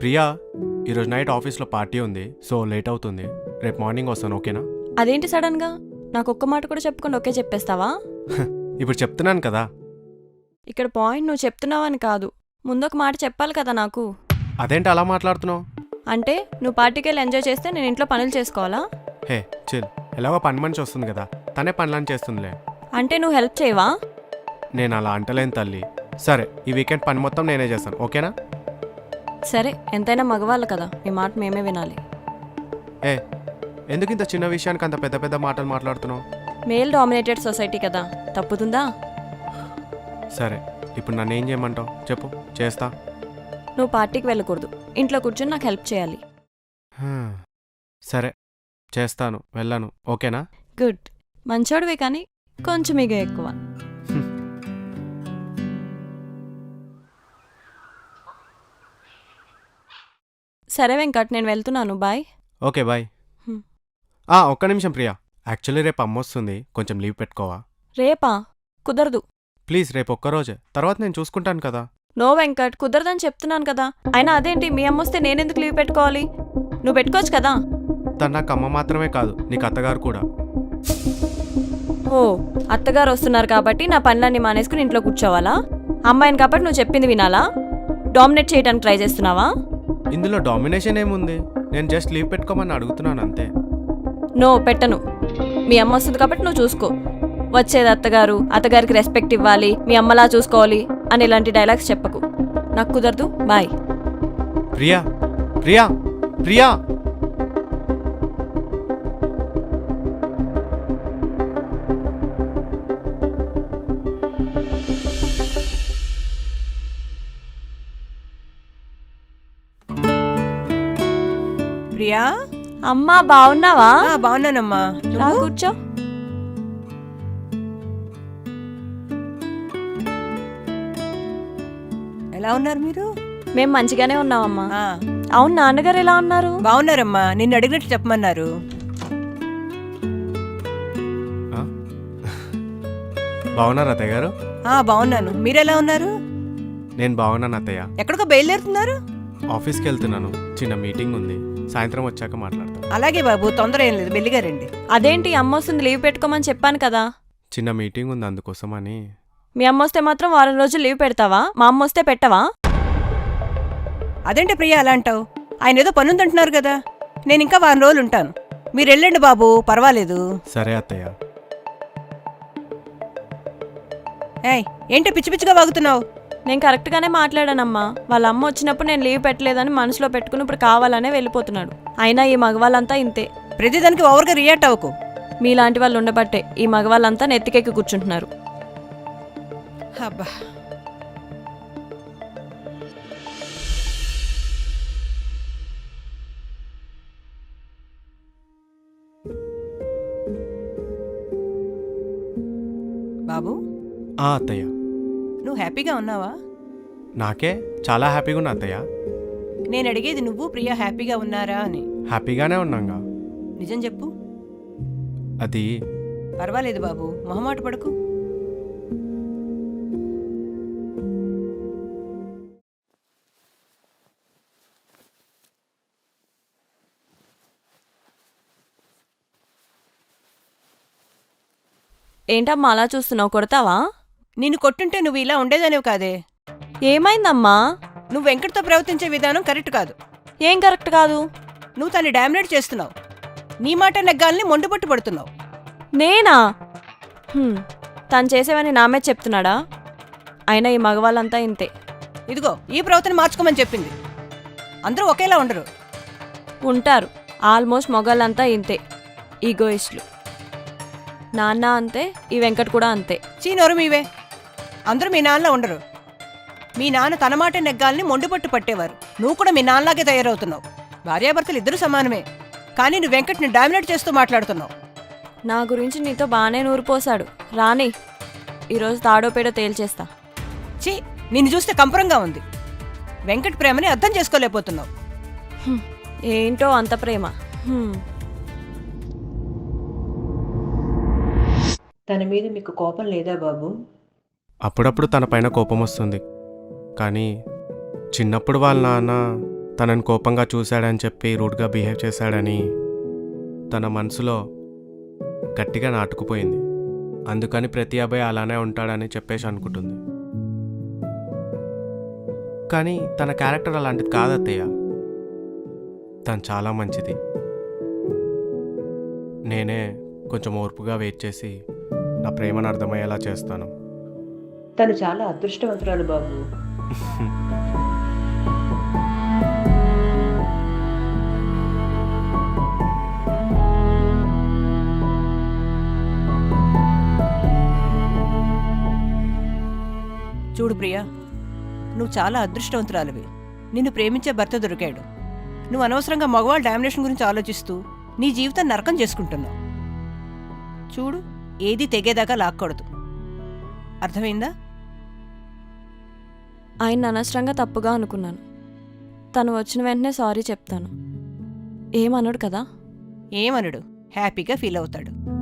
ప్రియా, ఈరోజు నైట్ ఆఫీస్లో పార్టీ ఉంది, సో లేట్ అవుతుంది. రేపు మార్నింగ్ వస్తాను, ఓకేనా? అదేంటి సడన్గా నాకు ఒక్క మాట కూడా చెప్పకుండా ఓకే చెప్పేస్తావా? ఇప్పుడు చెప్తున్నాను కదా. ఇక్కడ పాయింట్ నువ్వు చెప్తున్నావని కాదు, ముందొక మాట చెప్పాలి కదా నాకు. అదేంటి అలా మాట్లాడుతున్నావు? అంటే నువ్వు పార్టీకి వెళ్ళి ఎంజాయ్ చేస్తే నేను ఇంట్లో పనులు చేసుకోవాలా? హే చిల్, ఎలాగో పని మనిషి వస్తుంది కదా, తనే పనులని చేస్తుందిలే. అంటే నువ్వు హెల్ప్ చేయవా? నేను అలా అంటలేను తల్లి. సరే, ఈ వీకెండ్ పని మొత్తం నేనే చేస్తాను, ఓకేనా? సరే, ఎంతైనా మగవాళ్ళు కదా, మీ మాట మేమే వినాలి. ఏ, ఎందుకు ఇంత చిన్న విషయానికి అంత పెద్ద పెద్ద మాటలు మాట్లాడుతున్నావు? మేల్ డామినేటెడ్ సొసైటీ కదా, తప్పుతుందా? సరే, ఇప్పుడు నన్ను ఏం చేయమంటావు చెప్పు, చేస్తా. నువ్వు పార్టీకి వెళ్ళకూడదు, ఇంట్లో కూర్చొని నాకు హెల్ప్ చేయాలి. సరే, చేస్తాను, వెళ్ళాను, ఓకేనా? గుడ్, మంచోడివే కానీ కొంచెం ఇగ ఎక్కువ. సరే వెంకట్, నేను వెళ్తున్నాను, బాయ్. Okay bye. ఒక్క నిమిషం ప్రియా, యాక్చువల్లీ రేపు అమ్మ వస్తుంది, కొంచెం లీవ్ పెట్టుకోవా? రేపా? కుదరదు. ప్లీజ్, రేపు ఒక్కరోజే, తర్వాత నేను చూసుకుంటాను కదా. నో వెంకట్, కుదరదని చెప్తున్నాను కదా. అయినా అదేంటి, మీ అమ్మ వస్తే నేనెందుకు లీవ్ పెట్టుకోవాలి? నువ్వు పెట్టుకోవచ్చు కదా. తను నాకు అమ్మ మాత్రమే కాదు, నీకు అత్తగారు కూడా. ఓ, అత్తగారు వస్తున్నారు కాబట్టి నా పనులన్నీ మానేసుకుని ఇంట్లో కూర్చోవాలా? అమ్మాయిని కాబట్టి నువ్వు చెప్పింది వినాలా? డామినేట్ చేయడానికి ట్రై చేస్తున్నావా? ఇందులో డామినేషన్ ఏముంది? నేను జస్ట్ లీవ్ పెట్టుకోమని అడుగుతున్నాను అంతే. నో, పెట్టను. మీ అమ్మ వస్తుంది కాబట్టి నువ్వు చూసుకో. వచ్చేది అత్తగారు, అత్తగారికి రెస్పెక్ట్ ఇవ్వాలి, మీ అమ్మలా చూసుకోవాలి అని ఇలాంటి డైలాగ్స్ చెప్పకు. నాకు కుదరదు, బాయ్. ప్రియా, ప్రియా, ప్రియా. ప్రియా, అమ్మా బాగున్నావా? బాగున్నానమ్మా. రా కూర్చో. ఎలా ఉన్నారు మీరు? మేం మంచిగానే ఉన్నామమ్మా. ఆ, అవును, నాన్నగారు ఎలా ఉన్నారు? బాగున్నారమ్మా. నిన్ను అడిగినట్టు చెప్పమన్నారు. బాగున్నారు అత్తయ్య గారు? బాగున్నాను. మీరెలా ఉన్నారు? నేను బాగున్నాను అత్తయ్య. ఎక్కడికో బయలుదేరుతున్నారు? ఆఫీస్కి వెళ్తున్నాను, చిన్న మీటింగ్ ఉంది, సాయంత్రం వచ్చాక మాట్లాడతాను. అలాగే బాబు, తొందర ఏం లేదు, మెల్లిగా రండి. అదేంటి, అమ్మ వస్తుంది లీవ్ పెట్టుకోమని చెప్పాను కదా. చిన్న మీటింగ్ ఉంది, అందుకోసమని. మీ అమ్మ వస్తే మాత్రం వారం రోజులు లీవ్ పెడతావా? మా అమ్మ వస్తే పెట్టవా? అదేంటి ప్రియా అలా అంటావు? ఆయన ఏదో పనుందంటున్నారు కదా. నేను ఇంకా వారం రోజులు ఉంటాను. మీరు వెళ్ళండి బాబు, పర్వాలేదు. సరే అత్తయ్య. ఏయ్, ఏంటి పిచ్చి పిచ్చిగా వాగుతున్నావు? నేను కరెక్ట్గానే మాట్లాడానమ్మా. వాళ్ళ అమ్మ వచ్చినప్పుడు నేను లీవ్ పెట్టలేదని మనసులో పెట్టుకుని ఇప్పుడు కావాలనే వెళ్ళిపోతున్నాడు. అయినా ఈ మగవాళ్ళంతా ఇంతే. ప్రతిదానికి ఓవర్గా రియాక్ట్ అవ్వకు. మీలాంటి వాళ్ళు ఉండబట్టే ఈ మగవాళ్ళంతా నెత్తికెక్కి కూర్చుంటున్నారు. అబ్బా, బాబు, అత్తయ్య. నువ్వు హ్యాపీగా ఉన్నావా? నాకే చాలా హ్యాపీగా ఉన్నా అత్తయ్య. నేను అడిగేది నువ్వు ప్రియా హ్యాపీగా ఉన్నారా అని. హ్యాపీగానే ఉన్నాగా. నిజం చెప్పు. అది పర్వాలేదు బాబు, మొహమాట పడకు. ఏంటమ్మా అలా చూస్తున్నావు? కొడతావా? నిన్ను కొట్టుంటే నువ్వు ఇలా ఉండేదానివి కాదే. ఏమైందమ్మా? నువ్వు వెంకట్తో ప్రవర్తించే విధానం కరెక్ట్ కాదు. ఏం కరెక్ట్ కాదు? నువ్వు తన్ని డామినేట్ చేస్తున్నావు. నీ మాట నెగ్గాలని మొండిపట్టు పడుతున్నావు. నేనా? తను చేసేవని నా మీద చెప్తున్నాడా? అయినా ఈ మగవాళ్ళంతా ఇంతే. ఇదిగో, ఈ ప్రవర్తన మార్చుకోమని చెప్పింది. అందరూ ఒకేలా ఉండరు. ఉంటారు. ఆల్మోస్ట్ మొగాళ్ళంతా ఇంతే, ఈగోయిస్టులు. నాన్న అంతే, ఈ వెంకట్ కూడా అంతే. చీనోరు మీవే. అందరూ మీ నాన్నలా ఉండరు. మీ నాన్న తన మాట నెగ్గాలని మొండిపట్టు పట్టేవారు. నువ్వు కూడా మీ నాన్నలాగే తయారవుతున్నావు. భార్యాభర్తలు ఇద్దరు సమానమే, కానీ నువ్వు వెంకట్ని డామినేట్ చేస్తూ మాట్లాడుతున్నావు. నా గురించి నీతో బాగానే నూరిపోసాడు. రాని, ఈరోజు తాడో పేడో తేల్చేస్తా. చీ, నిన్ను చూస్తే కంపరంగా ఉంది. వెంకట్ ప్రేమని అర్థం చేసుకోలేకపోతున్నావు. ఏంటో అంత ప్రేమ. తన మీద మీకు కోపం లేదా బాబు? అప్పుడప్పుడు తన పైన కోపం వస్తుంది, కానీ చిన్నప్పుడు వాళ్ళ నాన్న తనని కోపంగా చూశాడని చెప్పి రూడ్గా బిహేవ్ చేశాడని తన మనసులో గట్టిగా నాటుకుపోయింది. అందుకని ప్రతి అబ్బాయి అలానే ఉంటాడని చెప్పేసి అనుకుంటుంది. కానీ తన క్యారెక్టర్ అలాంటిది కాదు అత్తయ్య. తను చాలా మంచిది. నేనే కొంచెం ఓర్పుగా వెయిట్ చేసి నా ప్రేమను అర్థమయ్యేలా చేస్తాను. తను చాలా అదృష్టవంతురాలు బాబు. చూడు ప్రియా, నువ్వు చాలా అదృష్టవంతురాలివి. నిన్ను ప్రేమించే భర్త దొరికాడు. నువ్వు అనవసరంగా మగవాళ్ళ డామినేషన్ గురించి ఆలోచిస్తూ నీ జీవితం నరకం చేసుకుంటున్నావు. చూడు, ఏది తెగేదాకా లాక్కూడదు. అర్థమైందా? ఆయన అనవసరంగా తప్పుగా అనుకున్నాను. తను వచ్చిన వెంటనే సారీ చెప్తాను. ఏమనడు కదా? ఏమనడు, హ్యాపీగా ఫీల్ అవుతాడు.